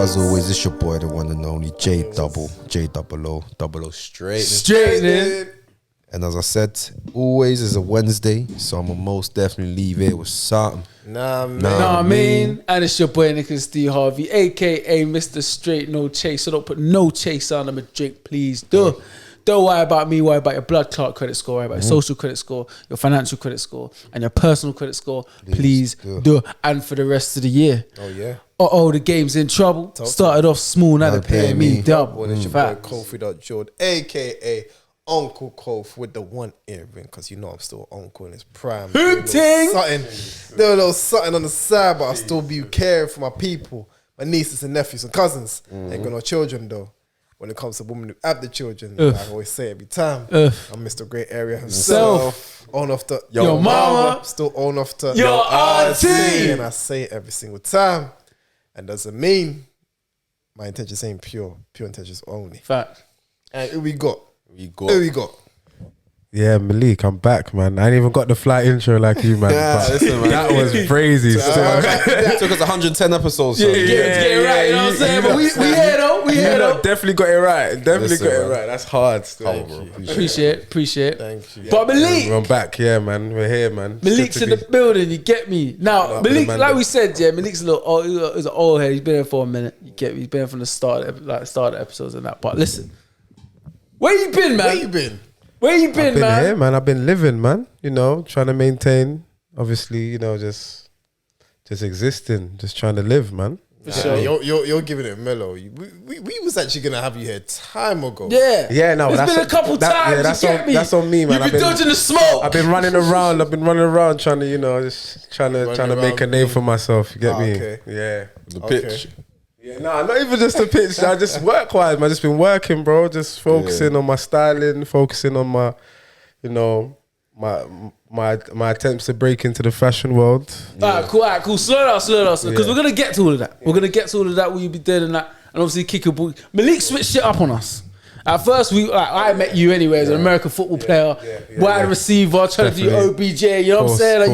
As always, it's your boy, the one and only J double O Straightening. And as I said, always is a Wednesday, so I'ma most definitely leave it with something. And it's your boy Nicholas D. Harvey, aka Mr. Straight No Chase. So don't put no chase on them a drink, please. Don't worry about me, worry about your blood clot credit score, worry about your social credit score, your financial credit score, and your personal credit score. Please do. And for the rest of the year. Oh, yeah. The game's in trouble. Started off small, now they're paying me double. Well, it's your boy Kofi.Jord, aka Uncle Kofi with the one earring, because you know I'm still uncle in his prime. Hooting! Do a little something on the side, but I'll still be caring for my people, my nieces and nephews and cousins. Ain't got no children though. When it comes to women who have the children, I always say every time, I'm Mr. Great Area himself. Own off the your mama, still own off the your auntie. And I say it every single time. And doesn't mean my intentions ain't pure intentions only. Fact. And who we got? Who we got? Yeah, Malique, I'm back, man. I ain't even got the fly intro like you, man. Yeah, listen, man. That was crazy. It took us 110 episodes. So. Get it right, you know what I'm saying? But we here though. We here though. Definitely got it right. Definitely got it right. That's hard still. Appreciate it. Thank you. But Malique, I'm back, yeah, man. We're here, man. Malik's in the building, you get me? Now, Malik, like we said, yeah, Malik's a little he's an old head. He's been here for a minute. You get me? He's been here from the start of the episodes and that. But listen, where you been, man? Where you been? Where you been, man? Here, man. I've been living, man. You know, trying to maintain. Obviously, you know, just existing, just trying to live, man. For sure. You're giving it mellow. We was actually gonna have you here time ago. Yeah, no, it's been a couple times. That's on me, man. You've been dodging the smoke. I've been running around trying to, you know, just trying to make a name for myself. You get me? Okay. Yeah, The pitch. Yeah, not even just the pitch. I just work-wise, man. Just been working, bro. Just focusing on my styling, focusing on my, you know, my attempts to break into the fashion world. Alright, cool. Slow down. Because we're gonna get to all of that. We're gonna get to all of that. What you be doing and that, and obviously kick a ball. Malik switched it up on us. At first, I met you anyway as an American football player, wide receiver, trying to do OBJ. You know what I'm saying? Like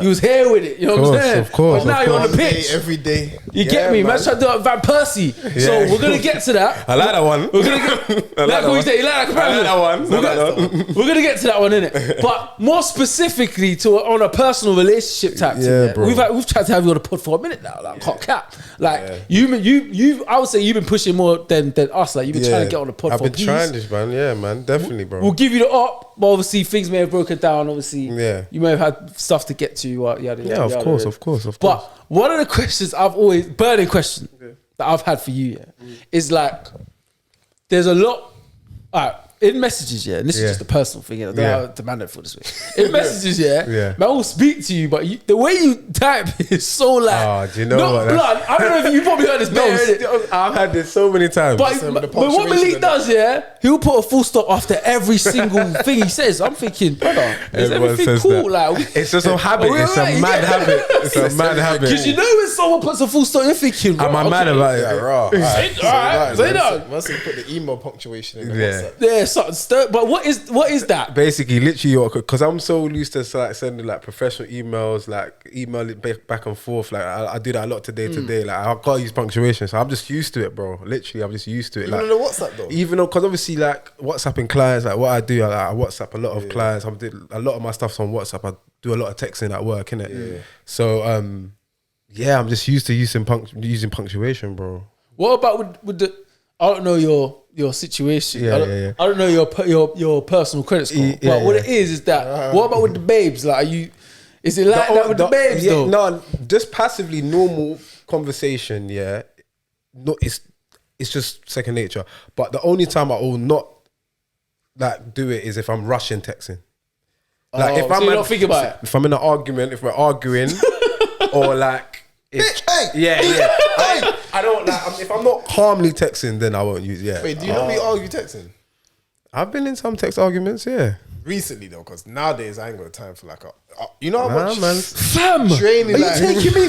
you was here with it. You know what I'm saying? Of course. But now you're on the pitch every day. You get me? Man's trying to do it Van Persie. So we're gonna get to that. I like that one. We're gonna get. Like what you say? You like that comparison? We're gonna get to that one, innit? But more specifically on a personal relationship type thing. bro. We've tried to have you on the pod for a minute now. Like hot cap. Like you. I would say you've been pushing more than us. Like you've been trying to get on the pod. I've been trying this, man. Yeah, man. Definitely, bro. We'll give you the up, but obviously things may have broken down. Obviously, you may have had stuff to get to. Of course. But one of the questions burning question that I've had for you, is like, there's a lot. In messages, and this is just a personal thing, I don't know, demand it for this week. In messages, man will speak to you, but the way you type is so like, do you know not what? blunt. I don't know if you probably heard this better. I've had this so many times. But what Malik does, he'll put a full stop after every single thing he says. I'm thinking, brother, is everything cool? Like, it's just a habit. It's a mad habit. It's a mad habit. Because you know when someone puts a full stop, you're thinking, am I mad about it? Yeah, raw. Alright, say that. Once you put the email punctuation in the WhatsApp. Yeah, something. But what is that? Basically, literally, because I'm so used to like sending like professional emails, like email it back and forth. Like I do that a lot today. Like I gotta use punctuation, so I'm just used to it, bro. Literally, I'm just used to it. Even like, on the WhatsApp though. Even though, because obviously, like WhatsApping clients, like what I do, I WhatsApp a lot of clients. I do a lot of my stuff's on WhatsApp. I do a lot of texting at work, innit? Yeah. So I'm just used to using punctuation, bro. What about with the? I don't know your situation. I don't know your personal credit score. But what it is that what about with the babes? Like, is it like that with the babes though? No, just passively normal conversation. Yeah, no, it's just second nature. But the only time I will not like do it is if I'm rushing texting. Like if I'm not thinking about it. If I'm in an argument, if we're arguing, or like. I don't like. If I'm not calmly texting, then I won't use. Yeah. Wait, do you know we argue texting? I've been in some text arguments. Yeah. Recently though, because nowadays I ain't got time for like you know how much man. Fam, training. Are you taking me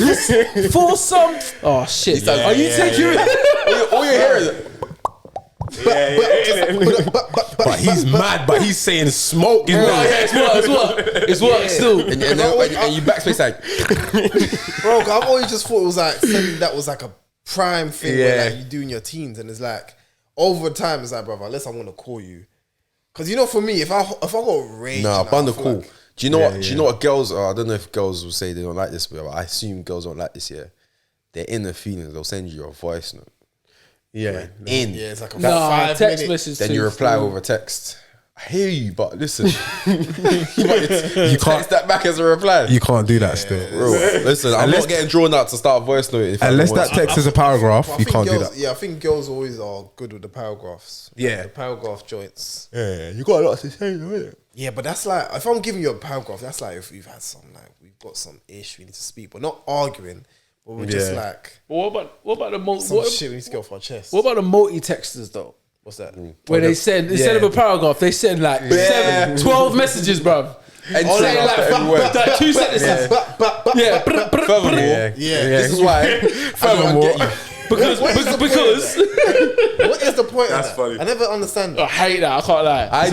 for some? Oh shit! Are you taking me? All you hear is. But he's mad, but he's saying smoke. It's what still. And you backspace like, bro, I've always just thought it was like something that was like a prime thing where like you do in your teens, and it's like over time it's like, brother, unless I want to call you, because you know, for me, if I got rage, bundle call. Like, Do you know what? Do you know what girls are? I don't know if girls will say they don't like this, but I assume girls don't like this. Yeah, they're in the feelings. They'll send you a voice note. Yeah. it's like a text 5 minutes. message. Then you reply with a text. I hear you, but listen, you text that back as a reply. You can't do that still. Bro, listen, I'm not getting drawn out to start a voice note. Unless that text is a paragraph, you can't do that. Yeah, I think girls always are good with the paragraphs. Yeah. The paragraph joints. Yeah, you got a lot to say, though, innit? Yeah, but that's like, if I'm giving you a paragraph, that's like if we've had some, like, we've got some ish we need to speak, but not arguing, but we're just like, What about the some shit we need to get off our chest. What about the multi-texters though? What's that? Where they send, instead of a paragraph, they send like 12 messages, bruv. And All like 2 sentences. Yeah. Furthermore, this is why. Furthermore, Because What is the point of that? funny. I never understand I that. hate that. I can't lie. I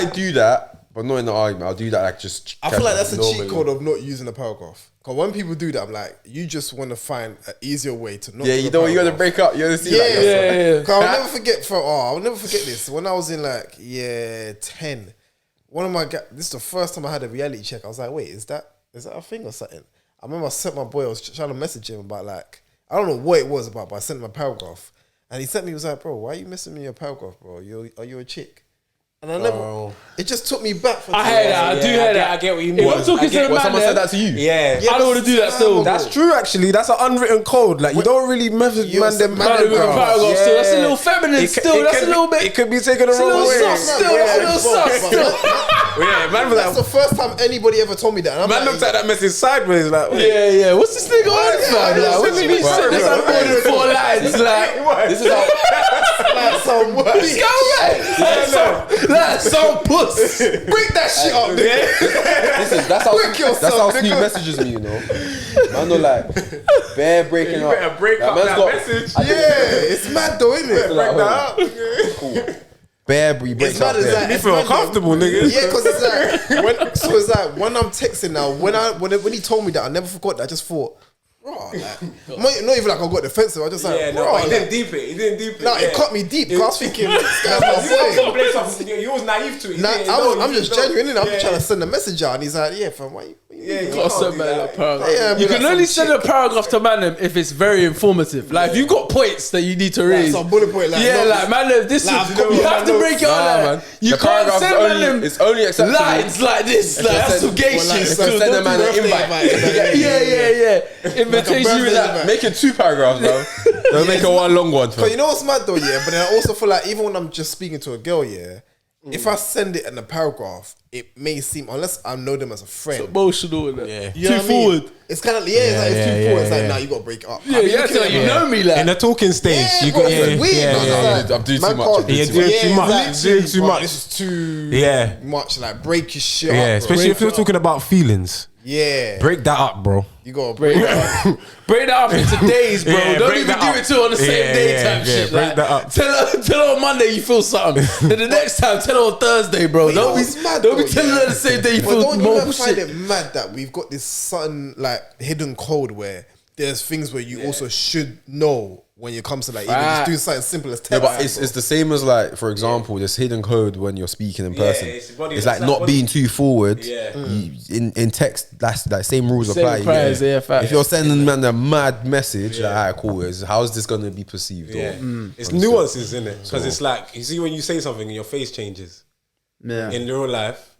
do that, but not in the argument. I'll do that like just. I feel like that's a cheat normally. code of not using a paragraph. Because when people do that, I'm like, you just want to find an easier way to not. Yeah, do you a know you got to paragraph. break up. You want to see like Yeah. 'Cause I'll never forget this. When I was in like year 10, one of my this is the first time I had a reality check. I was like, wait, is that a thing or something? I remember I sent my boy, I was trying to message him about like, I don't know what it was about, but I sent him a paragraph. And he sent me, he was like, bro, why are you messaging me a paragraph, bro? Are you a chick? And I never, it just took me back. For I hear that. I do hear that. I get what you If mean. I'm talking to a man, someone said that to you. Yeah. I don't want to do that still. that's true. Actually, that's an unwritten code. Like you don't really message You man them said Man, with a paragraph still. That's a little feminine still. That's a little bit. It could be taken the It's a wrong little way. soft still. That's a little soft still. Yeah, man was That's like, the first time anybody ever told me that. And I'm man like, looked at that message sideways, like, wait. Yeah. What's this nigga on, fam? yeah, What do you mean? yeah, Send this yeah, on more than 4 lines. Like, This is how. like some bitch. that's so puss. Break that shit up, nigga. Listen, that's how. Break yourself, That's how nigga. Snoop messages me. You know, man, no like bare breaking up. better break Like, up man's that got- message. I think- Yeah, it's mad though, isn't it? Like, Break that hold up. Cool. Bare breaks It's up mad as there. that. You It's feel mad, comfortable, nigga. Yeah, because it's like so it's like when I'm texting now. When he told me that, I never forgot that. I just thought, bro, like, not even like I got defensive. I just like, Yeah, bro, no, but he like, didn't deep it. He didn't deep it. no, yeah. it cut me deep. 'Cause I was thinking, this guy's my You boy. can't blame something. You was naive to it. You Nah, didn't know, I'm you just didn't know. genuine, innit? I'm Yeah. trying to send a message out, and he's like, yeah, fam, why you Yeah, you Can't can't send do man a that. paragraph. Yeah, You but can that's only some send a paragraph to man if it's very informative. Like if you got points that you need to raise. some bullet point, like, yeah, no, like man, this like, is, I've got you my have to notes. break it Nah, on. man. You The can't paragraph's send only- man them it's only acceptable lines like this. Like that's some gay Well, like, shit. so still. send Don't a man do an birthday invite. Yeah. Invitation with that. Make it 2 paragraphs, bro. Don't make it one long one. But you know what's mad though, yeah? But then I also feel like even when I'm just speaking to a girl, yeah, if I send it in a paragraph, it may seem, unless I know them as a friend, Emotional with that. Yeah. you know Too what I mean? forward. It's kind of it's like it's too forward. It's like, yeah. nah, you got to break it up. Yeah, yeah, so you know me like. In the talking stage, Yeah, you bro, got it's weird. man. It's like, I'm doing too man much. can't- I'm doing You're too doing much. too much. exactly. Doing too Bro, much. This is too Yeah. much. Like break your shit Yeah, up, bro. especially if you're talking about feelings. Yeah, Break that up, bro. you got to Break break that up. Break that up into days, bro. Yeah, Don't break even that do up. it till on the same Yeah, day yeah, type yeah, shit. break Like, that up. Tell her on Monday you feel something. Then the next time, tell her on Thursday, bro. You know Don't what's be mad don't be though, telling yeah? her the same day you But feel don't you more ever find shit. it mad that we've got this certain like hidden code where there's things where you also should know when it comes to like even just doing something simple as Yeah, text. but it's the same as like, for example, this hidden code when you're speaking in person. it's body- It's like it's not like being too forward. Yeah. In text, that's like same rules Same apply. applies, yeah, fact. If you're sending man a mad message, like, alright, cool. How's this gonna be perceived? Yeah. Or, It's nuances, isn't it? Because it's like, you see when you say something and your face changes. Yeah. In real life,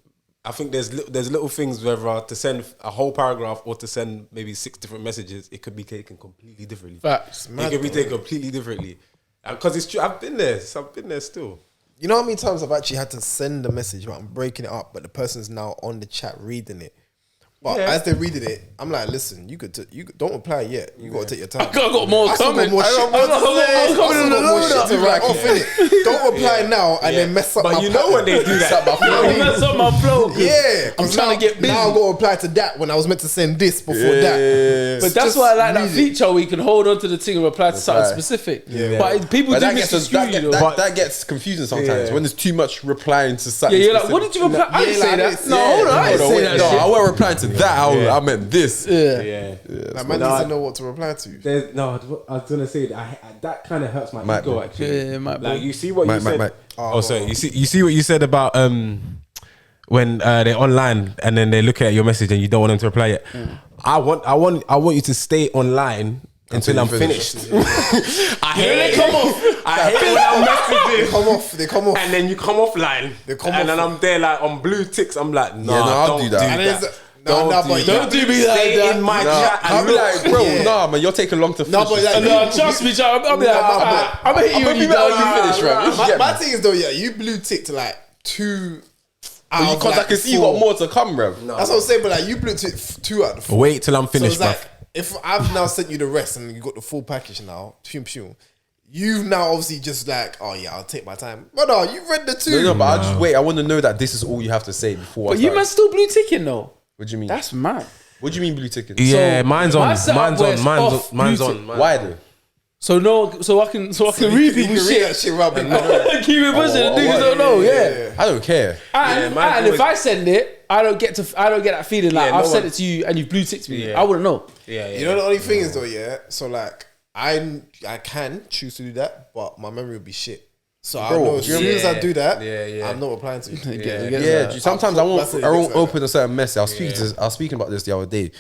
I think there's little things whether to send a whole paragraph or to send maybe 6 different messages, it could be taken completely differently. Facts. It could be taken completely differently. Because it's true, I've been there still. You know how many times I've actually had to send a message, but I'm breaking it up, but the person's now on the chat reading it. But as they're reading it, I'm like, listen, you don't reply yet. You got to take your time. I got more I still coming. got more shit. I got coming in the more load shit up. to write off, innit? Don't reply now and then mess up But my you know when they do that. You mess up my flow. 'Cause Yeah, I'm trying to get busy. Now I got to reply to that when I was meant to send this before that. But that's Just why I like that read it. feature where you can hold on to the thing and reply to something specific. But people But do that gets, misconstrue you though. that gets confusing sometimes when there's too much replying to something. Yeah, you're like, specific. what did you reply? I didn't Yeah, say like, that. No, hold on, I didn't say that No, shit. I wasn't replying to I meant this. Yeah. Like, man needs to know what to reply to. I was gonna say that kind of hurts my ego actually. Yeah, might Like be. you see what you said. Mate. Oh, sorry. You see what you said about when they're online and then they look at your message and you don't want them to reply yet. I want you to stay online until I'm finished. I hate it. Come off. I hate when I'm messaging. They come off. And then you come offline. And then I'm there like on blue ticks. I'm like, nah, I'll don't do that. Don't do me like Stay that. in my chat. I'll be like, bro, nah, man, you're taking long to finish. No, but like, No, trust me, I'll be like, I'm gonna hit you when you finish, bro. my thing is though, yeah, you blue ticked like 2 hours. Because I can see you got more to come, bro. That's what I'm saying, but like you blue ticked 2 out of 4. Wait till I'm So finished, it's bruv. like, if I've now sent you the rest and you got the full package now, you've now obviously just like, oh yeah, I'll take my time. But no, you read the 2. No, but I just wait. I want to know that this is all you have to say before. But you man still blue ticking though. What do you mean? That's mad. What do you mean blue ticket? Yeah, So, mine's my on. setup where it's off Mine's blue on. tick. Why though? So I can read people's shit. That shit rubbing. Keep it pushing. The niggas don't know. Yeah. I don't care. And mine's if I send it, I don't get that feeling like Yeah, I've no sent one- it to you and you blue ticked me. Yeah. I wouldn't know. Yeah. You know the only thing is though, yeah. So like, I can choose to do that, but my memory will be shit. So I know as soon as I do that, I'm not replying to you. Yeah, sometimes I That's it, won't it's like open a certain message. I was speaking about this the other day.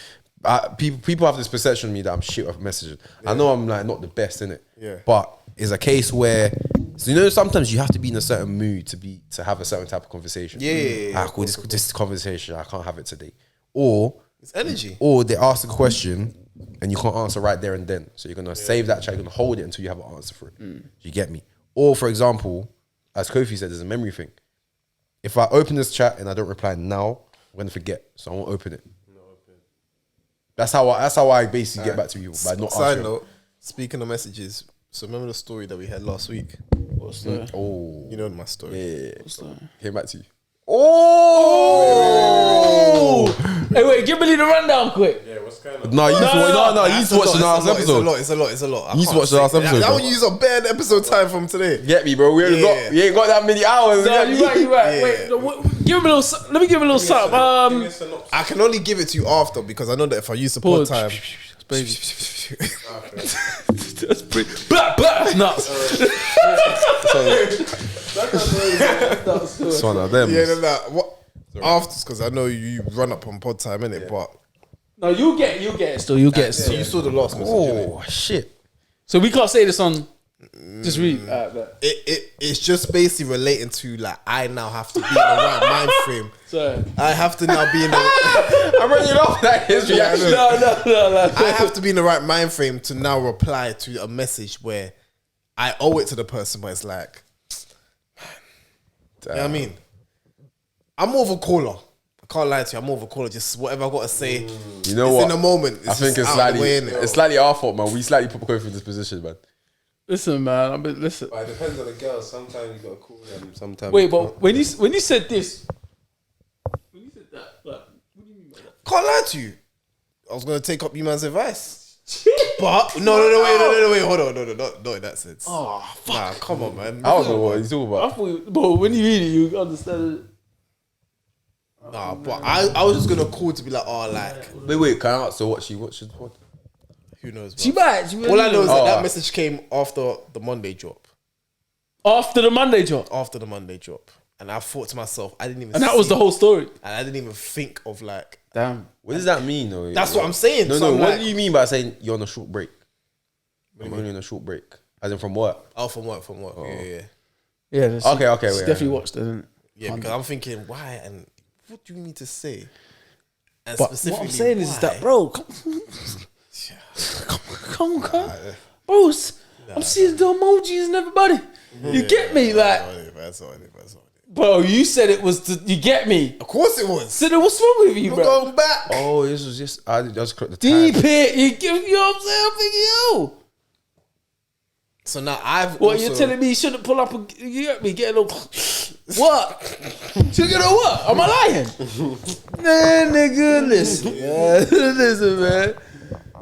People have this perception of me that I'm shit with messaging. I know I'm like not the best in it. Yeah. But it's a case where, so you know, sometimes you have to be in a certain mood to have a certain type of conversation. Yeah. Cool. This conversation, I can't have it today. Or It's energy. Or they ask a question and you can't answer right there and then. So you're gonna save that chat. You're gonna hold it until you have an answer for it. You get me? Or for example, as Kofi said, there's a memory thing. If I open this chat and I don't reply now, I'm gonna forget. So I won't open it. That's how I basically get back to people by not Side answering. note, speaking of messages, so remember the story that we had last week? What's that? Oh, You know my story. yeah. Came back to you. Oh, Hey, wait, give me the rundown quick. no, you need to watch the last episode. It's a lot. You need to watch the last episode, That bro. one you use a bad episode time from today. Get me, bro. We ain't got that many hours. No, get me? you're right. Yeah. Wait, no, give him a little. Let me give him a little something. I can only give it to you after because I know that if I use support Pause. time, That's pretty. Blah, blah. Nuts. It's one of them. yeah, what after? Because I know you run up on pod time, innit? But No, you'll get it still. You'll get it so still. you saw the last message. innit? Oh shit. So we can't say this on. Just read. But. It's just basically relating to like I now have to be in the right mind frame. Sorry. I have to now be in the. I'm running off that his reaction. No. I have to be in the right mind frame to now reply to a message where I owe it to the person, but it's like, you know what I mean? I'm more of a caller. I can't lie to you. I'm more of a caller. Just whatever I got to say. You know it's what? in the moment. I think it's slightly our fault, man. We slightly put Kofi in this position, man. Listen, man. Listen. But it depends on the girl. Sometimes you gotta call them. Sometimes. Wait, but when you said this, when you said that, like, what do you mean by that? Can't lie to you. I was gonna take up you man's advice. But no, wait, hold on, no, not in that sense. Oh, fuck. Nah, come on, man. I don't know what he's talking I about. thought, but when you read it, you understand it. Nah, but I was just gonna call to be like, oh, like, Wait, can I ask? So what she what? who knows? She Bro. might. All I know is that Oh, that message came after the Monday drop. After the Monday drop. After the Monday drop. And I thought to myself, I didn't even And that was see the whole story. And I didn't even think of like, Damn. What does that mean, though? that's what I'm saying. No, So I'm what like, do you mean by saying you're on a short break? I'm only on a short break, as in from work. oh, from work. Yeah. Yeah. Okay, She wait, definitely watched it, didn't it? Yeah, because I'm thinking, why and what do you need to say? And But what I'm saying is that, bro, come on. Bro, I'm seeing the emojis and everybody. You get me? Like, That's all. bro, you said it was you get me. Of course it was. So then what's wrong with you, We're bro? going back. Oh, this was just I just clicked the Deep time. hit. You know what I'm saying? I'm thinking, yo. So now I've What, also, you're telling me you shouldn't pull up and you get me? Get a little. What? Should get a what? Am I lying? Nah, nigga, listen. Yeah, listen, man.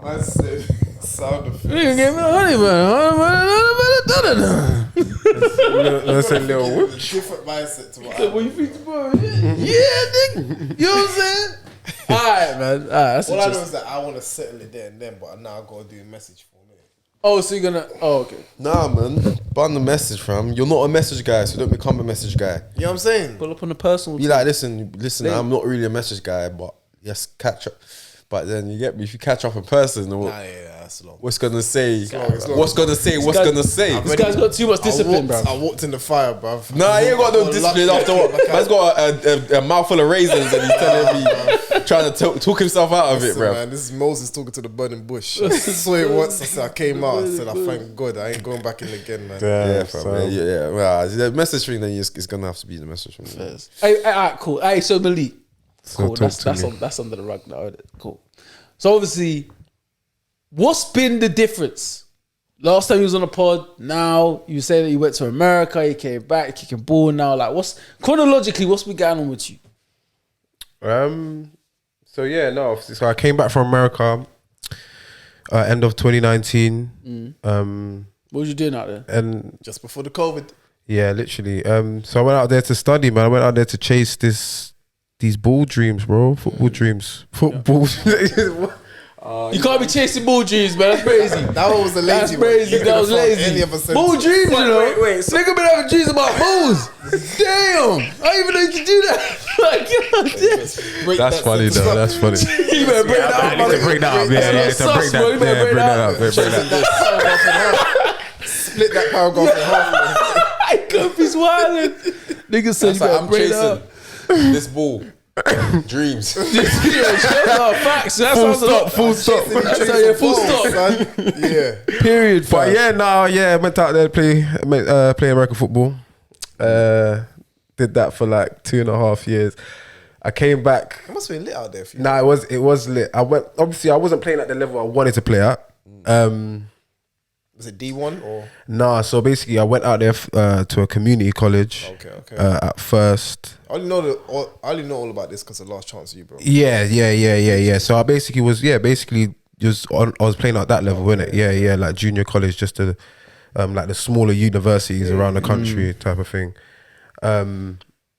I said sound effects. You can give me a honey, man. That's a little whoop. Different mindset to what What you think, bro? Yeah, nigga. You know what I'm saying? Alright, man. Alright, that's All I know interesting. is that I want to settle it there and then, but now I gotta do a message for me. Oh, so you're gonna? Oh, okay. Nah, man. Ban the message, fam. You're not a message guy, so don't become a message guy. You know what I'm saying? Pull up on the personal. Be like, listen. I'm not really a message guy, but yes, catch up. But then you get me. If you catch up in person, That's long. what's gonna say? it's long. What's gonna say? What's gonna say? This guy's got too much discipline, bro. I walked in the fire, bruv. Nah, he ain't got no discipline after what. Man's got a mouthful of raisins and he's telling me, trying to talk himself out of it, bro. Man, this is Moses talking to the burning bush. I saw it once. I said I came out. I said I thank God I ain't going back in again, man. Yeah, fam, man. Yeah. Well, the message thing then is gonna have to be the message thing. Hey, alright, cool. Hey, so Malique. Cool. talk That's under the rug now. Isn't it? Cool. So obviously, what's been the difference? Last time you was on a pod, now you say that you went to America, you came back, kicking ball now. Like, what's chronologically, what's been going on with you? So yeah, no. So I came back from America, end of 2019. What was you doing out there? And Just before the COVID. yeah, literally. So I went out there to study, man. I went out there to chase these ball dreams, bro. Football dreams. Football. You can't be chasing ball dreams, man. That's crazy. That one was the That's lazy one. crazy. You That was could've found lazy. any other sentence. Ball dreams, you know. Wait, nigga been having dreams about balls. Damn, I didn't even know you could do that. Like, God damn. Break That's that funny, sentence though. up. That's funny. You better break that I up, need to man. break that up. Yeah, yeah, to Sus, break bro. You that. better Yeah, break bring that that up. up. Bring that up. Split that paragraph in half. I Kofi's wildin'. Nigga said you That's like, better I'm break that up. chasing this ball. Dreams. Yeah, facts. That Full sounds a stop. lot. Full stop. Full stop. Son. Yeah. Period. But fam. yeah, no, yeah, went out there to play American football. Did that for like 2.5 years. I came back. It must have been lit out there for you. Nah, it was lit. I wasn't playing at the level I wanted to play at. Was it D1 or? Nah, so basically I went out there to a community college. Okay. At first. I only know all about this because of Last Chance of You, bro. Yeah. So I basically just I was playing at that level, innit? Yeah, like junior college, just to like the smaller universities around the country type of thing.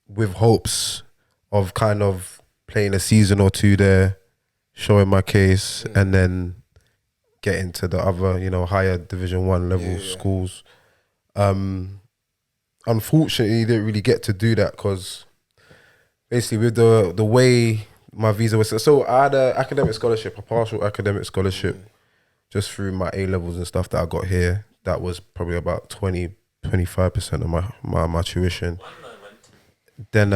With hopes of kind of playing a season or two there, showing my case, and then get into the other, higher Division 1 level schools. Unfortunately, you didn't really get to do that because basically with the way my visa was, so I had a partial academic scholarship, just through my A levels and stuff that I got here. That was probably about 25% of my tuition. Then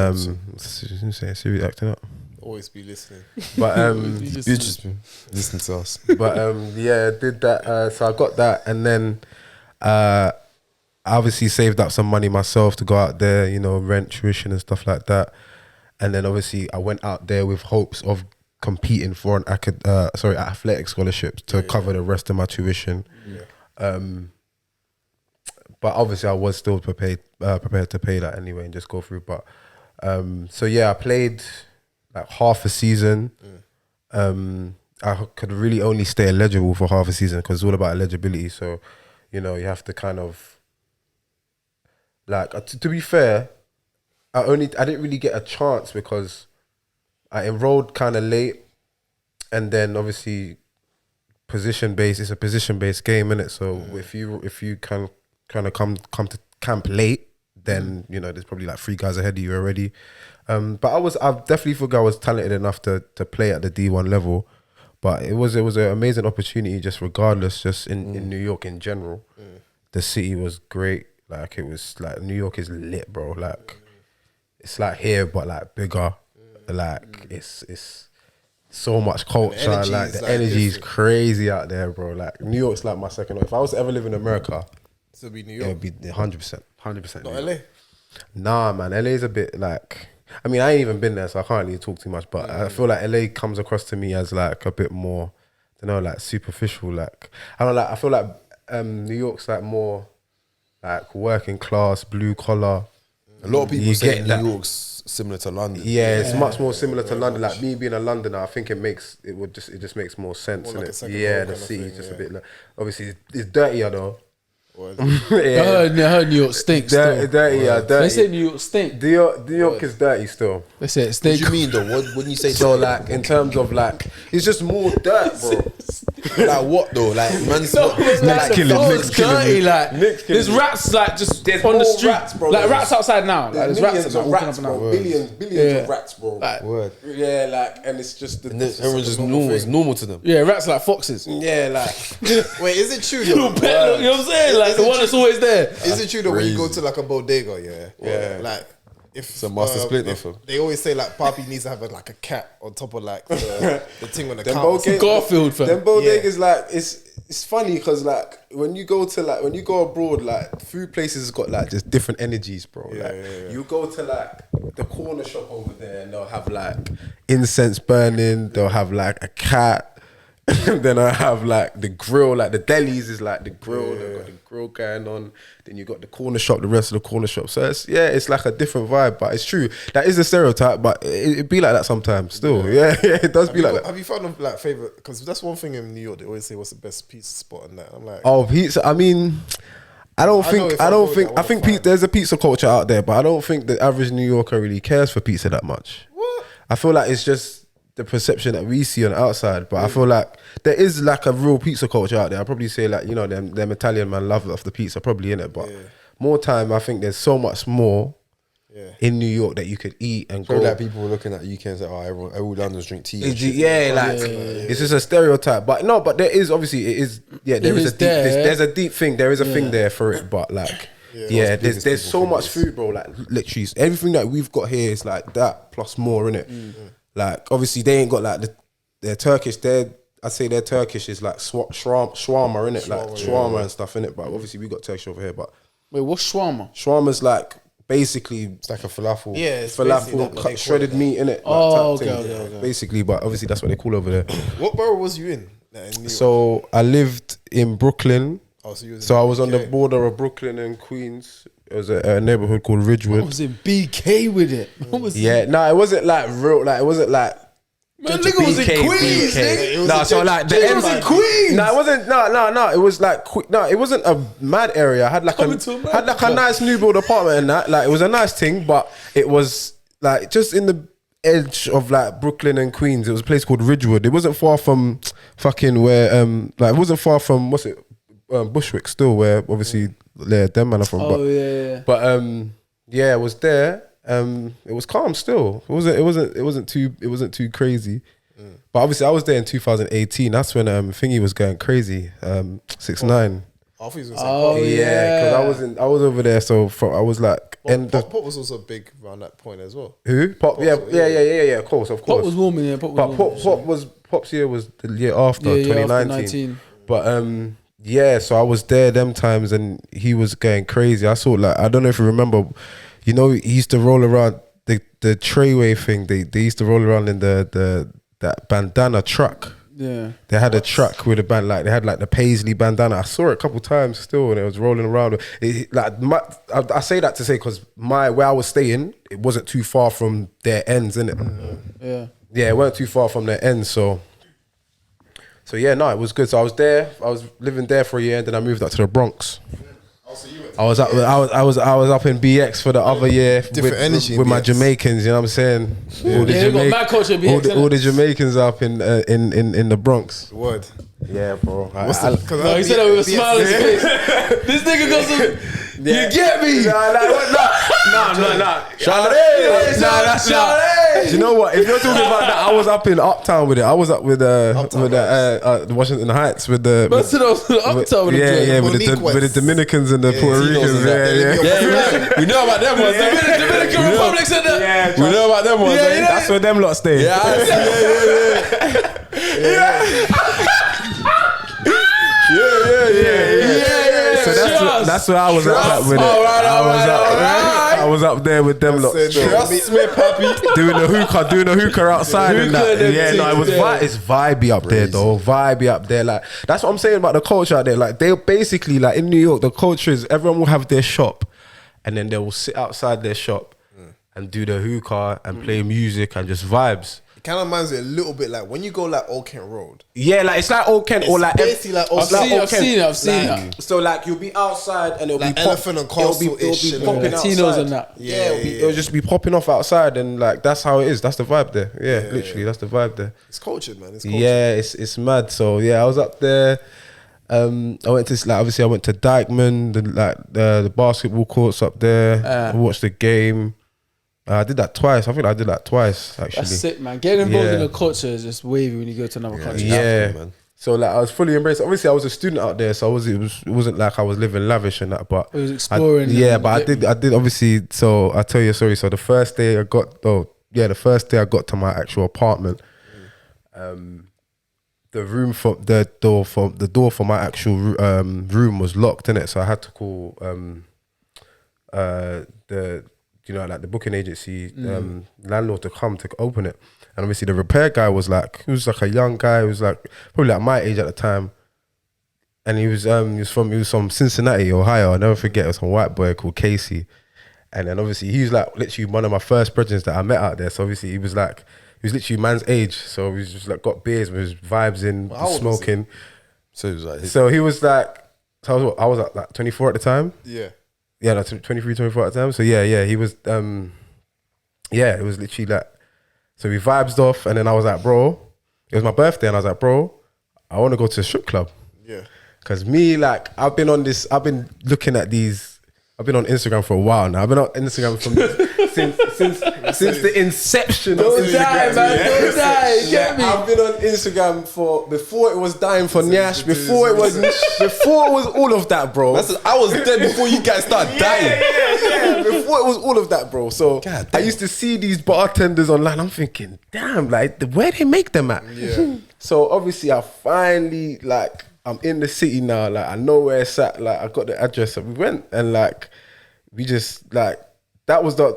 Siri acting up. Always be listening. But You just listen to us. But yeah, did that. So I got that, and then I obviously saved up some money myself to go out there, rent, tuition, and stuff like that. And then obviously I went out there with hopes of competing for an athletic scholarship to cover the rest of my tuition. Yeah. But obviously I was still prepared to pay that anyway and just go through. But so yeah, I played like half a season. I could really only stay eligible for half a season because it's all about eligibility. So, you have to kind of like to be fair, I didn't really get a chance because I enrolled kind of late, and then obviously it's a position based game, innit? So if you kind of come to camp late, then there's probably like 3 guys ahead of you already. But I definitely thought I was talented enough to play at the D1 level. But it was an amazing opportunity, just regardless, just in New York in general. The city was great. Like it was like New York is lit, bro. Like it's like here, but like bigger. Like it's so much culture. Like the energy is crazy out there, bro. Like New York's like my second home. If I was to ever live in America, To be New it York. would be 100%. 100%. Not LA. Nah, man. LA's a bit like, I mean, I ain't even been there, so I can't really talk too much. But I feel like LA comes across to me as like a bit more, like superficial. Like I feel like New York's like more like working class, blue collar. A lot of people You say get New that. York's similar to London. Yeah, it's much more similar to London. Like me being a Londoner, I think it just makes more sense. More like innit? a second Yeah, home the kind of city's thing, just yeah. a bit. Like, obviously, it's dirtier though. I heard New York stinks. Dirty, yeah, dirty. They say New York stink. New York is dirty still. They say it What stink. do you mean though? What when you say So like in terms of like, it's just more dirt, bro. like what though? Like man's No, it's like killing, the Nick's floor's killing dirty. me. Like Nick's killing there's me. rats like just There's on the more street, rats, bro. like rats outside now. Like there's rats millions of walking rats, up and bro. down. Billions of rats, bro. Like, word. Yeah, like, and it's just And then everyone's just normal. It's normal to them. yeah, rats like foxes. yeah, like Wait, is it true? Little Though? pet, you know what I'm saying? Like the one that's always there. Is it true that when you go crazy. to like a bodega, yeah, like if It's a master splinter if film. they always say like Papi needs to have like a cat on top of like the thing on the Them counter. bodegas- Garfield, fam. Them bodegas, like it's funny because like when you go abroad, like food places has got like just different energies, bro. You go to like the corner shop over there and they'll have like incense burning. They'll have like a cat. Then I have like the grill, like the delis is like the grill. They've got the grill going on. Then you got the corner shop, the rest of the corner shop. So it's like a different vibe, but it's true. That is a stereotype, but it be like that sometimes. Still, yeah, it does be like that. Have you found a like favorite? Because that's one thing in New York. They always say, "What's the best pizza spot?" And that I'm like, Oh, pizza. I mean, I know if I go there, I wanna think find- there's a pizza culture out there, but I don't think the average New Yorker really cares for pizza that much. what? I feel like it's just the perception that we see on the outside, but I feel like there is like a real pizza culture out there. I'd probably say like, you know, them Italian man love the pizza probably in it, but more time I think there's so much more in New York that you could eat and Probably go. like people were looking at UK and say, "Oh, all Londoners drink tea." and It's shit. it's just a stereotype, but no, but there is obviously it is. Yeah, there It is is a deep. there. There's a deep thing. There is a thing there for it, but like, there's so much food, bro. Like literally, everything that we've got here is like that plus more in it. Like obviously, they ain't got like they're Turkish. I'd say their Turkish is like shawarma in it, like shawarma and stuff in it. But obviously, we got Turkish over here. But Wait, what's shawarma? shawarma's like basically It's like a falafel. Yeah, it's basically falafel, that, but they call shredded it that. meat in it. Oh, type okay, thing. okay. Basically, but obviously that's what they call over there. What borough was you in? Like, in New York? So I lived in Brooklyn. Oh, so you was in So I was on the BK. border of Brooklyn and Queens. It was a neighborhood called Ridgewood. I was in BK with it. What was Yeah, no, it wasn't like real. Like it wasn't like. Man, nigga was in Queens, nigga. No, so like the It ends was in Queens. No, it wasn't. No. It was like no, it wasn't a mad area. I had like Coming to America. had like a nice new build apartment and that. Like it was a nice thing, but it was like just in the edge of like Brooklyn and Queens. It was a place called Ridgewood. It wasn't far from fucking where like it wasn't far from Bushwick still, where obviously them man are from. Oh yeah. But yeah, it was there. It was calm still. It wasn't too crazy. But obviously I was there in 2018. That's when Thingy was going crazy. 6ix9ine. I thought he was gonna say Oh Pop. because I was over there. So I was like, and Pop was also big around that point as well. who? Pop? Yeah. Of course. Pop was warming, yeah. Pop But was warming. Pop's year was the year after, Yeah, yeah, after 2019. But yeah, so I was there them times and he was going crazy. I saw like, I don't know if you remember, you know, he used to roll around the Treyway thing. They used to roll around in that bandana truck. Yeah. They had a truck with a band, like they had like the Paisley bandana. I saw it a couple times still, and it was rolling around. I say that to say because where I was staying, it wasn't too far from their ends, innit? Yeah, it weren't too far from their ends. So yeah, no, it was good. So I was there. I was living there for a year, and then I moved up to the Bronx. I was up in BX for the other year. Different energy in with my BX. Jamaicans. You know what I'm saying? All the Yeah, they got mad culture in BX, all the innit? Jamaicans up in the Bronx. Word. Yeah, bro. What's the? Cause No, he said that with a smile on his face. This nigga got some. You get me? Nah. Do you know what? If you're talking about that, I was up in Uptown with it. I was up with Washington Heights with the. Man said I was uptown with yeah, the with Monique the West. Dominicans and the Puerto Ricans. Yeah. Yeah, we know about them ones. Dominican Republic said that. We know about them ones. Yeah, you know- That's where them lot stay. So that's where I was at with it. I was up there with them lot. Trust me, Papi. Doing the hookah outside and Hookah that. them Yeah, no, it was things, it's vibey up there though. Vibey up there. Like that's what I'm saying about the culture out there. Like they basically like in New York, the culture is everyone will have their shop, and then they will sit outside their shop and do the hookah and play music and just vibes. It kind of reminds me a little bit like when you go like Old Kent Road. Yeah, like it's like Old Kent or like basically like Old I've seen Kent. it. I've seen Like, it. so like you'll be outside and it'll Like be Elephant and Castle-ish it'll be and popping Latinos outside. and that. Yeah, it'll just be popping off outside and like that's how it is. That's the vibe there. Yeah, Yeah, literally, that's the vibe there. It's cultured, man. It's cultured. Yeah, it's mad. So yeah, I was up there. I went to like obviously I went to Dykeman, the basketball courts up there. I watched the game. I did that twice. I think I did that twice actually. That's sick, man. Getting involved Yeah. in a culture is just wavy when you go to another country. Yeah, man. So like I was fully embraced. Obviously, I was a student out there, so it wasn't like I was living lavish and that. But It was exploring. I did obviously. So I'll tell you a story. So the first day I got to my actual apartment, the door for my actual room was locked, innit? So I had to call the booking agency landlord to come to open it. And obviously the repair guy was like a young guy, he was like probably like my age at the time. And he was from Cincinnati, Ohio. I'll never forget, it was some white boy called Casey. And then obviously he was like literally one of my first brethren that I met out there. So obviously he was literally man's age. So he was just like got beers with his vibes in, How old was he? smoking. So it was like, So he was like, I was like 24 at the time. Yeah. Yeah, like 23, 24 at the time. So yeah, he was, it was literally like, so we vibes off and then I was like, bro, it was my birthday and I was like, bro, I want to go to a strip club. Yeah. Cause me, like, I've been on Instagram for a while now. I've been on Instagram since the inception of Don't Instagram. die, man. Don't die. Get me. I've been on Instagram before it was dying for Nyash, before it was all of that, bro. I was dead before you guys started dying. Yeah, before it was all of that, bro. So God I damn. used to see these bartenders online. I'm thinking, damn, like where they make them at? Yeah. So obviously I finally like I'm in the city now. Like I know where it's at. Like I got the address and we went and like we just like that was I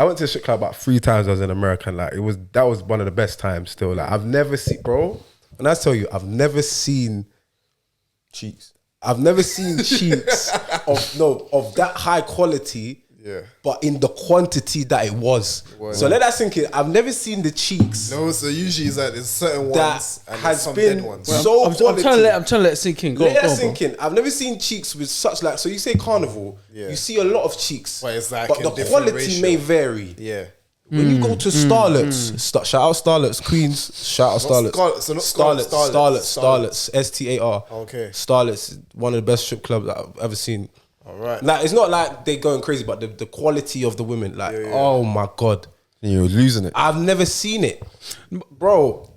went to the strip club about 3 times. I was in America. And like that was one of the best times. Still, like I've never seen, bro. And I tell you, I've never seen Cheeks. I've never seen cheeks of that high quality, Yeah. but in the quantity that it was. So let that sink in. I've never seen the cheeks No, so usually it's like there's certain that ones and there's has some been dead ones. so I'm quality. trying to let it sink in. Go Let on, that sink in. I've never seen cheeks with such like. So you say carnival, Yeah. you see a lot of cheeks, But it's like but in the different quality ratio. may vary. Yeah. When you go to starlets, shout out starlets, queens, shout out starlets. So not Starlets, STAR. Okay. Starlets, one of the best strip clubs that I've ever seen. All right. Like it's not like they going crazy, but the quality of the women, like oh my god, You're losing it. I've never seen it, bro.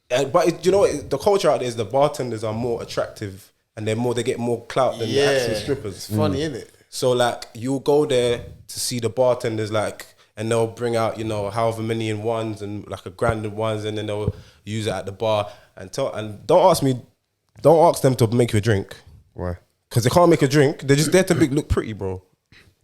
But you know what? The culture out there is the bartenders are more attractive and they get more clout than the actual strippers. It's funny, isn't it? So like you'll go there to see the bartenders like, and they'll bring out however many in ones and like a grand in ones, and then they'll use it at the bar and don't ask them to make you a drink. Why? Because they can't make a drink. They're just there to look pretty, bro.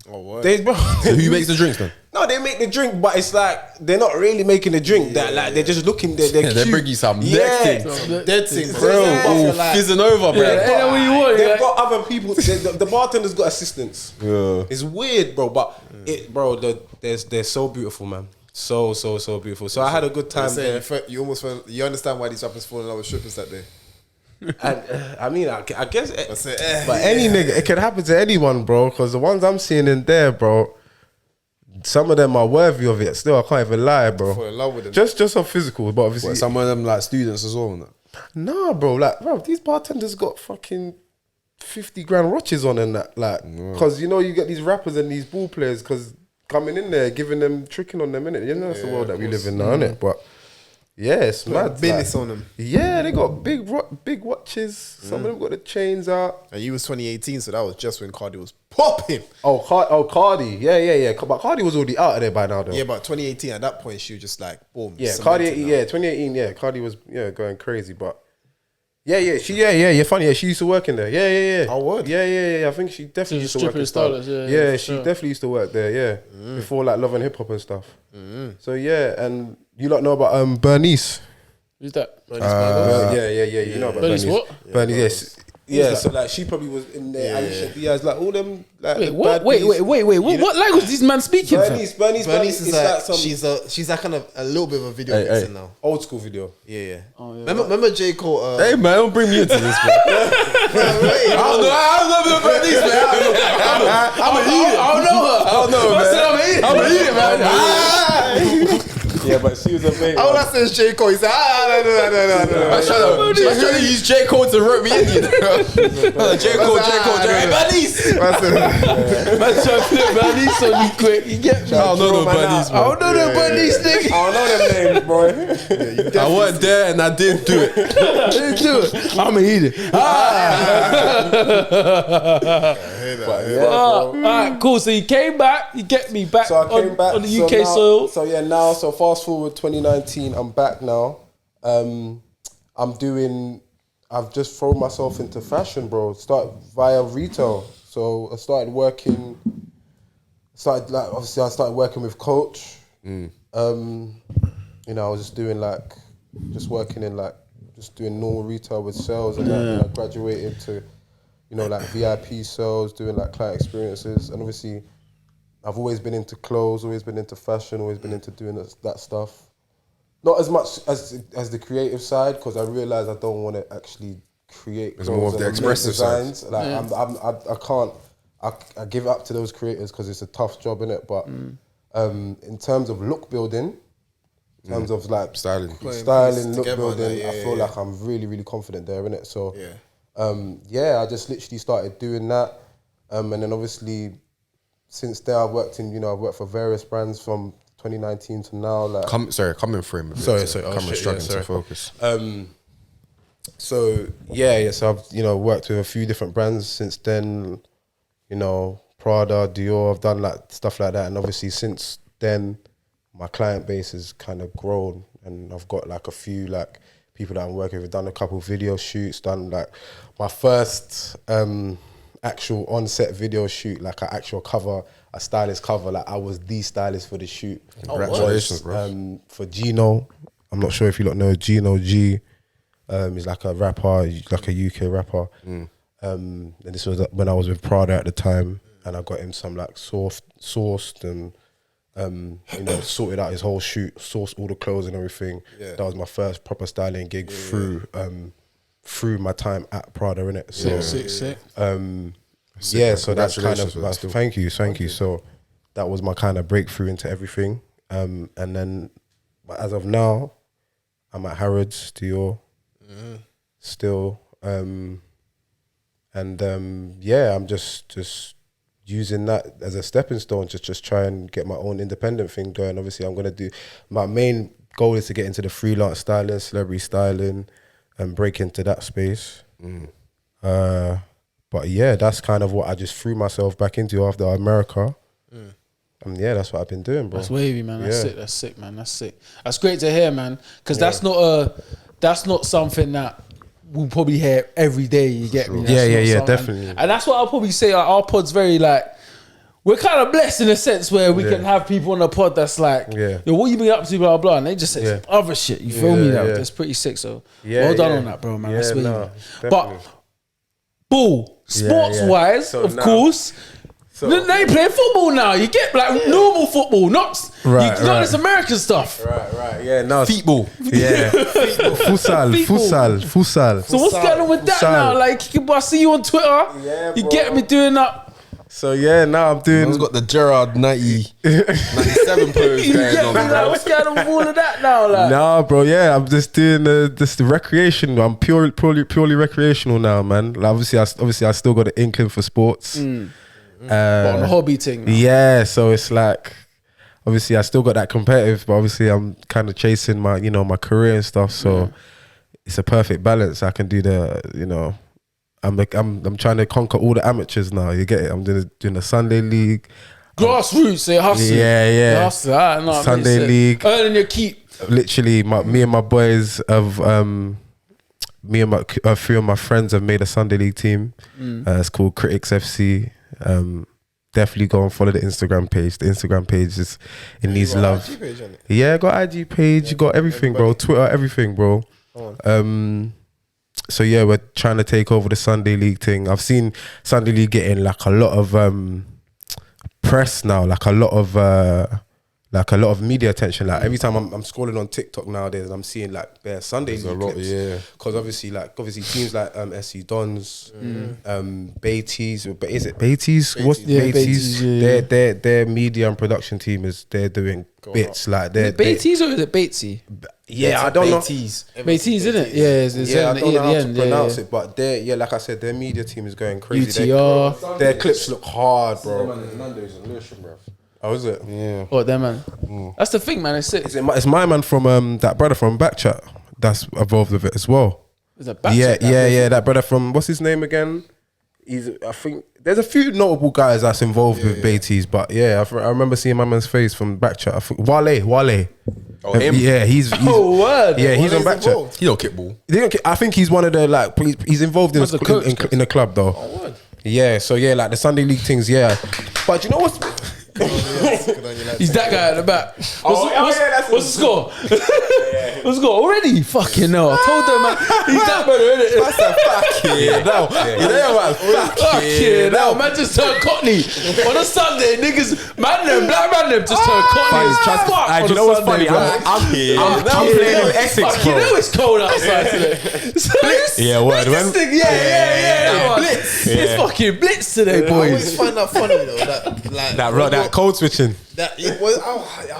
Oh, what? Bro. So who makes the drinks then? No, they make the drink, but it's like they're not really making the drink. They're just looking. They're They cute. bring you some next Yeah. thing. Dead thing, Bro, bro. all Fizzing over, bro. Yeah, ain't that what you want? They've Like- got other people. The bartender's got assistants. Yeah. It's weird, bro. But they're so beautiful, man. So beautiful. So I had a good time there. You almost felt, you understand why these rappers fall in love with strippers that day. And I mean, I guess, say, but any nigga, it can happen to anyone, bro. Because the ones I'm seeing in there, bro, some of them are worthy of it. Still, I can't even lie, bro. Fall in love with them. Just on physical, but obviously, What, some of them like students as well. innit? nah, bro. Like, bro, these bartenders got fucking 50 grand watches on and that, like, because you get these rappers and these ball players, because coming in there, giving them tricking on them, innit? That's the world that we live in now, innit? But yeah, it's mad. Business on them. Yeah, they got big watches. Some of them got the chains out. And you was 2018, so that was just when Cardi was popping. Cardi. Yeah. But Cardi was already out of there by now, though. Yeah, but 2018, at that point, she was just like, boom. Yeah, cemented Cardi. now. Yeah, 2018. Yeah, Cardi was going crazy, but yeah. Funny. Yeah, she used to work in there. Yeah. Oh, word? Yeah. I think she definitely used to work in stripper Starlets. stylist, Yeah, for she sure. definitely used to work there. Yeah, before like Love and Hip Hop and stuff. So yeah, and you lot know about Bernice. Who's that? Yeah. You know about Bernice what? Bernice, yes. Yeah, so like she probably was in there. Aisha Diaz, like all them. Like Wait, the what? bad Wait. bees. What language is this man speaking? fam? Bernice Bernice is like some she's like kind of a little bit of a video vixen now. old school video. Yeah. Remember J Cole? Hey man, don't bring me into this, man. I'm gonna eat it. I don't know her. I don't know, man. I'm gonna eat it, man. Yeah, but she was amazing. All I said is J Cole. He said, no. I'm trying to use J Cole to rope me in, you know. J Cole. Bernice. Man, trying to flip Bernice on you quick. You get me? I don't know no Bernice, I man. don't know no Bernice, nigga. I don't know them names, boy. I wasn't there and I didn't do it. Didn't do it. I'ma eat it. Alright, cool. So you came back. You get me back. So I came back on the UK soil. So fast forward 2019, I'm back now. I've just thrown myself into fashion, bro. Start via retail. So I started working. I started working with Coach. You know, I was just doing doing normal retail with sales, and then I graduated to, you know, like VIP sales, doing like client experiences, and obviously I've always been into clothes, always been into fashion, always been into doing that stuff. Not as much as the creative side, because I realised I don't want to actually create. It's more of the and make expressive designs. side. Like I can't. I give it up to those creators because it's a tough job, innit? But in terms of look building, in terms of like Styling, look together, building, yeah, I feel like I'm really, really confident there, innit? So I just literally started doing that, and then obviously since then I've worked for various brands from 2019 to now. Like Come in frame. A bit, Sorry. Come struggling to focus. So I've worked with a few different brands since then. You know, Prada, Dior. I've done like stuff like that, and obviously since then, my client base has kind of grown, and I've got like a few like people that I'm working with. I've done a couple video shoots. Done like my first actual on-set video shoot, like an actual cover, a stylist cover. Like I was the stylist for the shoot. Congratulations, bro. For Gino. I'm not sure if you lot know Gino G. He's like a rapper, like a UK rapper. And this was when I was with Prada at the time, and I got him some like sourced and sorted out his whole shoot, sourced all the clothes and everything. That was my first proper styling gig through my time at Prada, innit? So Sick. so that's kind of thank you. So that was my kind of breakthrough into everything. And then as of now, I'm at Harrods, Dior, still. I'm just using that as a stepping stone to just try and get my own independent thing going. Obviously, I'm gonna do, my main goal is to get into the freelance styling, celebrity styling, and break into that space. But yeah, that's kind of what I just threw myself back into after America. And yeah, that's what I've been doing, bro. That's wavy, man. That's sick, man. That's sick. That's great to hear, man. Because that's not something that we'll probably hear every day. You get me? Definitely. And that's what I'll probably say. Like, our pod's very like, we're kind of blessed in a sense where we can have people on the pod that's like, yo, what you been up to, blah blah, and they just say some other shit. You feel me? That's pretty sick. So well done on that, bro, man. That's wavy. But bull, sports wise, of course. So, they play football now. You get like normal football, not this American stuff. Right. Yeah, no. Feetball. Yeah. Futsal. So what's going on with that now? Like, I see you on Twitter. Yeah, you get me doing that. So yeah, now I'm doing. Man's got the Gerard 97 pose going on. Like, what's going on with all of that now? Like? Nah, bro. Yeah, I'm just doing the recreation. I'm purely recreational now, man. Like, obviously, I still got the inkling for sports. But on the hobby thing now. Yeah, so it's like obviously I still got that competitive, but obviously I'm kind of chasing my my career and stuff, so it's a perfect balance. I can do I'm trying to conquer all the amateurs now, you get it. I'm doing the Sunday League, grassroots, they hustle. Yeah. Hustle, Sunday League, earning your keep. Literally me and my boys have me and a few of my friends have made a Sunday League team. It's called Critics FC. Definitely go and follow the Instagram page. The Instagram page needs love. IG page, yeah, got IG page, got everything, bro. Twitter, everything, bro. So yeah, we're trying to take over the Sunday League thing. I've seen Sunday League getting like a lot of press now, like a lot of media attention. Like every time I'm scrolling on TikTok nowadays, and I'm seeing like bare Sunday League clips. Yeah. Because obviously teams like SC Dons, Beatties, but is it Beatties? What's Beatties? Their media and production team they're doing bits like they're Beatties or is it Batesy? Yeah, I don't know. Beatties, isn't it? Yeah, I don't know how to pronounce it, but like I said, their media team is going crazy. UTR. Their clips look hard, bro. Oh, is it? Yeah. Oh, that man. That's the thing, man. It's sick. It's my man from that brother from Backchat that's involved with it as well. Is it Backchat? Yeah. That brother from what's his name again? I think there's a few notable guys that's involved with Beatties, but yeah, I remember seeing my man's face from Backchat. I think Wale. Oh, him? Yeah, he's word. Yeah, he's on Backchat. He don't kickball. I think he's one of the he's involved in the club though. Oh, word. Yeah, so yeah, like the Sunday League things, yeah. But you know what's He's that guy at the back. What's the score? What's the score already? Fucking no! I told them, man. He's that better, isn't it? That's a fucking no. You know what? Fucking no! Man just turned Cockney on a Sunday. Niggas, black man, them just turned Cockney. Do you know what's funny? I'm playing with Essex, bro. You know it's cold outside today. Yeah, word. Yeah. Blitz. It's fucking blitz today, I always boys. find that funny though. That code switching. I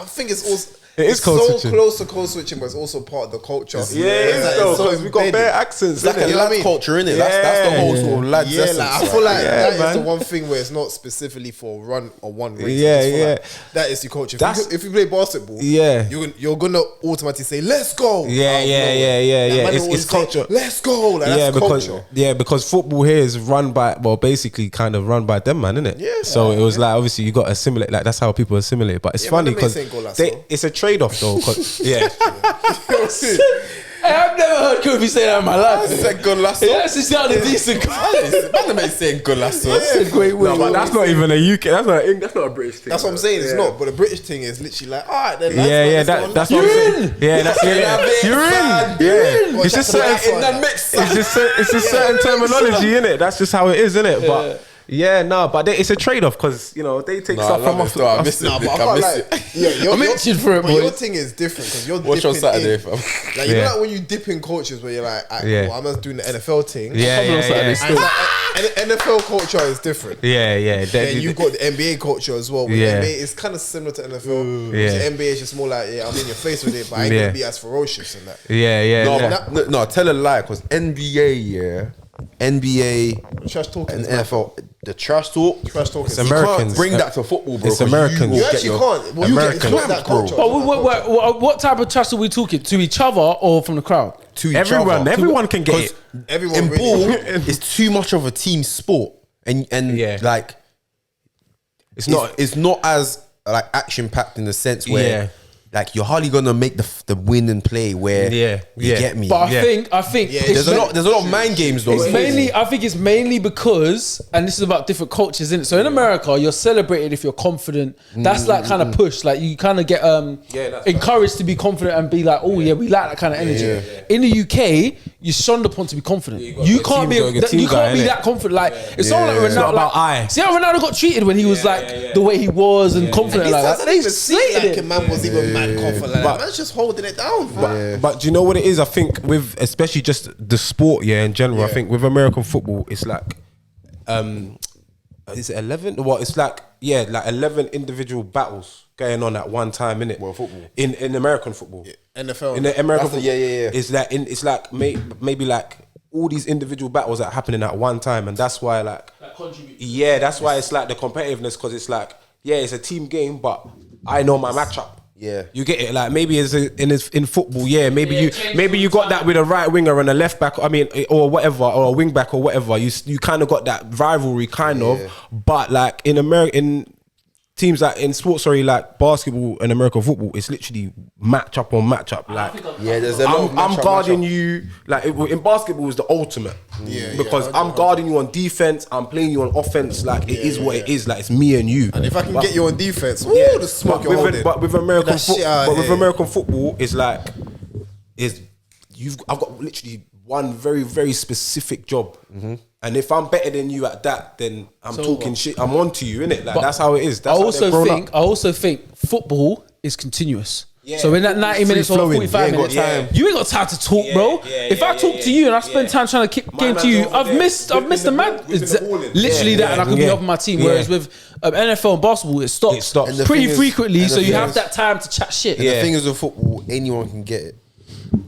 think it's also. It's so code switching. close to code switching, but it's also part of the culture. Yeah, it is though, because we got bare accents. It's like a lad culture, innit? That's the whole sort of lads essence. Like, I feel like that is the one thing where it's not specifically for one race. Yeah. Like that is your culture. If you play basketball, you're gonna automatically say, "Let's go." Yeah. It's culture. Let's go. Like, that's culture. Because football here is run by, basically kind of run by them, man, innit? Yeah. So it was like, obviously you got to assimilate. Like that's how people assimilate. But it's funny because it's a trade-off though. Yeah. Hey, I've never heard Kofi say that in my life. That's a good lasso. It actually sounded decent. Man, ain't saying good lasso. That's a great way. No, but that's not even a UK. That's not a British thing. That's what I'm saying. It's not. But the British thing is literally like, all right, then. That's what I'm saying. Yeah, that's you're in. Yeah, it's just certain. It's just certain terminology, innit? That's just how it is, innit? But. Yeah, no, but it's a trade-off because they take stuff from us. I miss it. I'm itching for it, boy. Your thing is different because you're Watch on Saturday, fam. Like you know, like when you dip in cultures where you're like, well, I'm just doing the NFL thing. Yeah. And NFL culture is different. Yeah. Then you've got the NBA culture as well. Yeah. NBA is kind of similar to NFL. The NBA is just more like, I'm in your face with it, but I ain't gonna be as ferocious in that. Yeah. No, tell a lie because NBA, trash talking, and NFL, the trash talk. It's You Americans. can't bring that to football, bro. It's Americans. You actually can't. Well, Americans, you get that culture. But what type of trash are we talking? To each other or from the crowd? To each Everyone can get it. Everyone in really ball, it's too much of a team sport, and like it's not as like action packed in the sense where like you're hardly gonna make the win and play where you get me. But I think there's a lot of mind games though. I think it's mainly because, and this is about different cultures, isn't it? So in America, you're celebrated if you're confident. That's like kind of push. Like you kind of get encouraged to be confident and be like, oh yeah, we like that kind of energy. In the UK, you're shunned upon to be confident. You can't be that confident. Like it's not like Ronaldo. It's not about I. See how Ronaldo got treated when he was like the way he was and confident like that. They slated it. Man was even mad confident like that. Man's just holding it down. But do you know what it is? I think with especially just the sport, in general. I think with American football, it's like, is it 11? Well, it's like 11 individual battles going on at one time, innit? Well, football in American football, NFL in the American football, yeah. It's like maybe like all these individual battles that are happening at one time, and that's why that's why it's like the competitiveness because it's like it's a team game, but I know my matchup. Yeah, you get it. Like maybe in football, maybe you got that with a right winger and a left back. I mean, or whatever, or a wing back or whatever. You kind of got that rivalry, kind of. But like in teams like in sports, like basketball and American football, it's literally match up on match up. Like there's a lot. I'm guarding you. Like in basketball, is the ultimate. Because I'm guarding you on defense. I'm playing you on offense. Like it is what it is. Like it's me and you. And if I can get you on defense, the smoke you're holding. But with American football, it's like I've got literally one very, very specific job. And if I'm better than you at that, then I'm talking shit. I'm on to you, innit? Like, that's how it is. That's I how they're grown up. also think football is continuous. Yeah, so in that 90 minutes or 45 minutes, you ain't got time to talk, bro. If I talk to you and I spend time trying to kick game to you, I've missed the man. Literally that, and I could be helping my team. Whereas with NFL and basketball, it stops pretty frequently, so you have that time to chat shit. And the thing is with football, anyone can get it.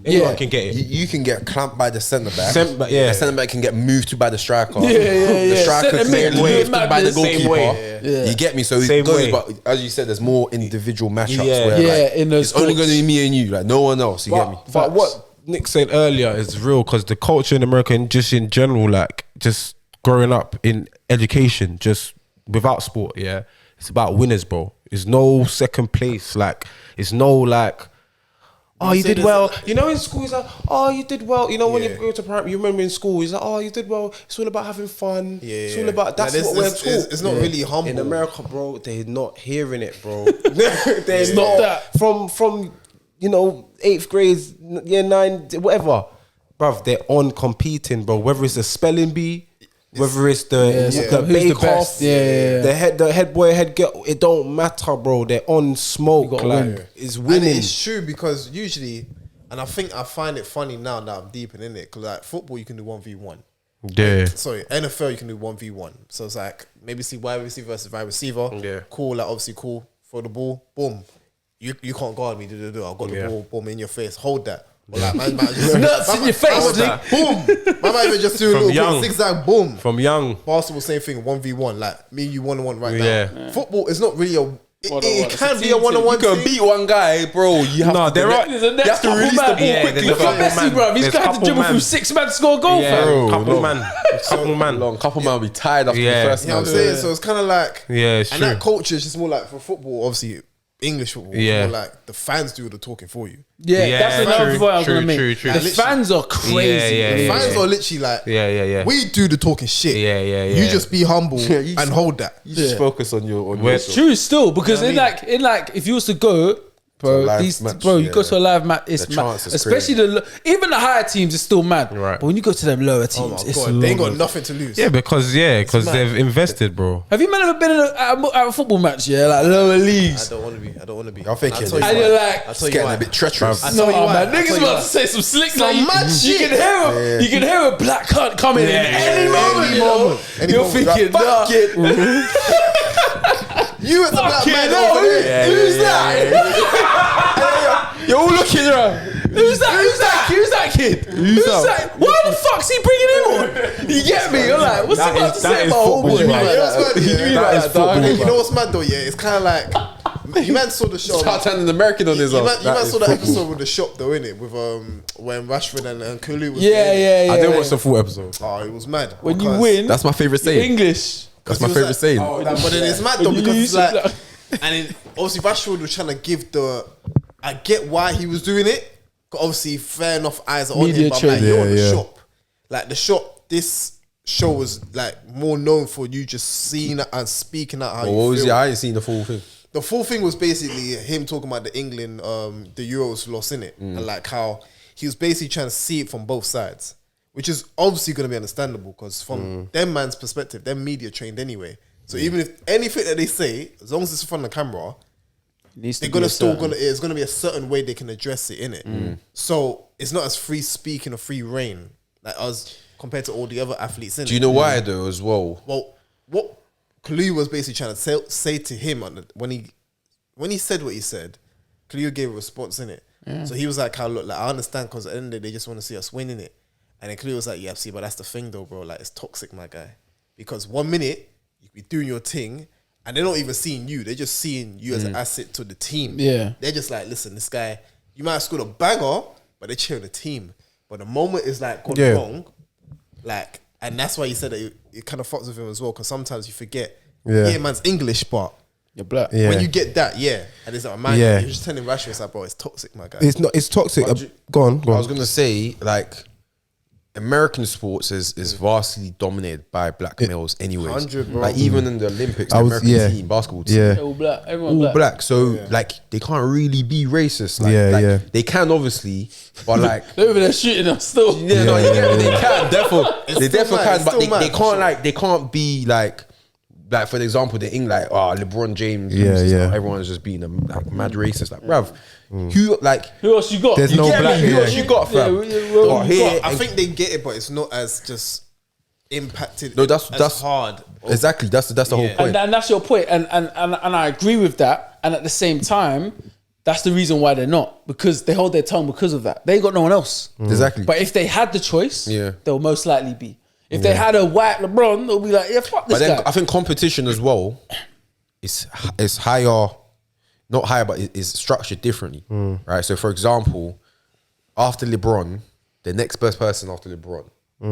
Anyone can get it. You can get clamped by the centre back. Yeah. The centre back can get moved to by the striker. The The striker can get moved by the Same goalkeeper. way. You get me? So Same it goes, way. but as you said, there's more individual matchups Yeah. where like, in those it's only sports. going to be me and you, like no one else. You get me? But what Nick said earlier is real, because the culture in America and just in general, like just growing up in education, just without sport, it's about winners, bro. It's no second place. Like, it's no like, oh, you did well. You know, in school, it's like, oh, you did well. You know, when you go to primary, you remember in school, it's like, oh, you did well. It's all about having fun. It's all about, that's what we're taught. It's not really humble. In America, bro, they're not hearing it, bro. It's not that. From you know, 8th grade, year 9, whatever. Bruv, they're on competing, bro. Whether it's a spelling bee, whether it's the Who's the bake off, best? the head boy, head girl, it don't matter, bro. They're on smoke. gotta Like, win. it's And winning. it's true because usually, and I think I find it funny now that I'm deep in it, because like football you can do 1v1. Yeah. Sorry, NFL you can do 1v1. So it's like maybe see wide receiver versus wide receiver. Yeah. Cool, like obviously cool. Throw the ball, boom. You can't guard me. I've got the ball, boom, in your face. Hold that. Or like man, just Nuts in your face, boom. Man might even just do a From little young. quick zigzag, boom. From young. Basketball, same thing, 1v1. Like me and you 1-on-1 right Yeah. now. Football is not really a. It One-on-one. can It's a be a team 1-on-one. You can thing. beat one guy, bro. You have No, to there are- There's a next you have to couple release the man. ball Yeah, quickly. there's a Look at couple Messi, man. bro. He's There's got to couple dribble man. through 6 man to score a goal, Yeah, fam. couple man. Couple man. Long couple man will be tired after Yeah. the first You know man. what I'm saying? So it's kind of like, Yeah, it's and true. that culture is just more like for football, obviously English football. Yeah. More like the fans do the talking for you. Yeah, that's another true, point I was going to make. true. The fans are crazy. Yeah, The yeah, fans are literally like, Yeah. we do the talking shit. Yeah. You just be humble you and hold that. You just focus on your Where's- stuff. True still, because in like if you was to go, bro, live these match, you yeah. go to a live match, it's The mad. chance is Especially even the higher teams is still mad. Right. But when you go to them lower teams, Oh my it's god, they ain't got long. nothing to lose. Yeah, because they've invested, bro. Have you ever been at a football match? Yeah, like lower I leads. don't want to be. I don't want to be. I'm thinking I'll tell you And why. you're like, I'll It's tell you getting why. a bit treacherous. I'll no, tell you why. man, I'll niggas tell you about why. to say some slick Some like, mad you shit. can hear him. You can hear a black cunt coming in any moment. You know? Any You're moment. thinking, nah. You as a black Fucking man hell, over there. who's that? You're all looking around. Who's that kid? Who's that? Why the fuck's he bringing him on? You get me? You're like, what's he about to say about football, homeboy? you You know what's mad, yeah? That is football, And you bro. know what's mad though? Yeah, it's kind of like you man saw the show. Start turning American on his You own. man saw that episode with the shop though, innit? With when Rashford and Kulu was Yeah, there. yeah. I didn't watch the full episode. Oh, it was mad. When you because- win, That's my favorite saying. English. That's my he was favorite like- saying. Oh, but then it's mad though When you because use it's it like, and then obviously Rashford was trying to give the. I get why he was doing it. 'Cause obviously, fair enough, eyes are on Media him. But I'm like, trade, you're on the yeah. shop. Like the shop, this show was like more known for you just seeing it and speaking out how Well, you what was feel. it? I ain't seen the full thing. The full thing was basically him talking about the England, the Euros loss in it, and like how he was basically trying to see it from both sides, which is obviously going to be understandable because from them man's perspective, they're media trained anyway. So even if anything that they say, as long as it's in front of the camera, they're gonna it's gonna be a certain way they can address it in it. So it's not as free speaking or free reign like us compared to all the other athletes in it. Do you know why though as well? Well, what Kalu was basically trying to say to him when he said what he said, Kalu gave a response in it. So he was like, "How look, like I understand because at the end of the day, they just want to see us winning it." And then Kalu was like, "Yeah, see, but that's the thing though, bro. Like it's toxic, my guy, because 1 minute you be doing your thing." And they're not even seeing you. They're just seeing you as an asset to the team. Yeah. They're just like, listen, this guy, you might have scored a banger, but they're cheering the team. But the moment is like gone wrong, like, and that's why he said that it kind of fucks with him as well, because sometimes you forget, yeah, man's English, but You're black. Yeah. when you get that, and it's like, man, Yeah. you're just telling Rashford, it's like, bro, it's toxic, my guy. It's not. It's toxic. Go on. I was gonna say, like, American sports is vastly dominated by black males anyways. 100, bro. Like even in the Olympics, I the was- American yeah. team, basketball team, Yeah. All black. Everyone all black. black. So like they can't really be racist. Like, Yeah, like, yeah. they can obviously, but like They're over there shooting us still. yeah, no, you get me? They can definitely, they still definitely mad, can, it's but still they mad, can't for sure. like they can't be like for example, the England like LeBron James, Yeah, loses, yeah. like, everyone's just being a like mad racist. Like, bruv, who like Who else you got? There's you no get black- me? Who yeah. else you got, fam? well, But here, I think they get it, but it's not as just impacted. No, that's- as that's- hard. exactly that's the whole Yeah. point. and that's your point. And I agree with that. And at the same time, that's the reason why they're not, because they hold their tongue because of that. They ain't got no one else. Exactly. But if they had the choice, Yeah. they'll most likely be. If they had a white LeBron, they'll be like, yeah, fuck this But then guy. I think competition as well is higher, not higher, but is structured differently, right? So for example, after LeBron, the next best person after LeBron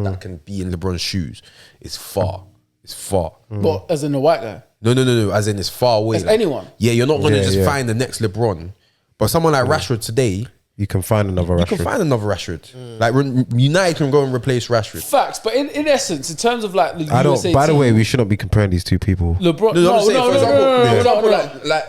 that can be in LeBron's shoes is far. It's far. But as in a white guy. No. As in, it's far away. As anyone. Yeah, you're not gonna Yeah, just yeah. find the next LeBron, but someone like Rashford today, You can find another you can Rashford. find another Rashford. Like United can go and replace Rashford. Facts. But in essence, in terms of like the I don't. USA By the team, way, we shouldn't be comparing these two people. LeBron. No, I'm saying, for example, no. like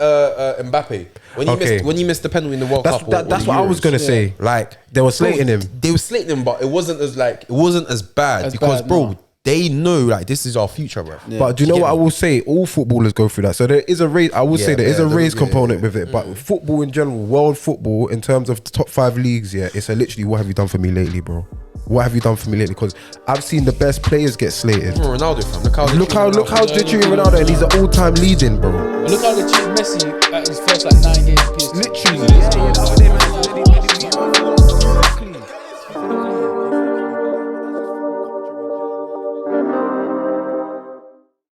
Mbappe, when he Okay. missed the penalty in the World That's Cup. or that's the what I was Euros. gonna say. Like They were slating him. They were slating him, but it wasn't as bad As because bad, bro, no. they know like this is our future, bro. But do you know get what I me? will say? All footballers go through that. So there is a race. I will say there is a race component with it. But football in general, world football, in terms of the top 5 leagues, yeah, it's a literally what have you done for me lately, bro? What have you done for me lately? Because I've seen the best players get slated. Ronaldo, fam. Look how they're treating Ronaldo, and he's an all-time leading, bro. Look how they treat Messi at his first like 9 games. PSG. Literally,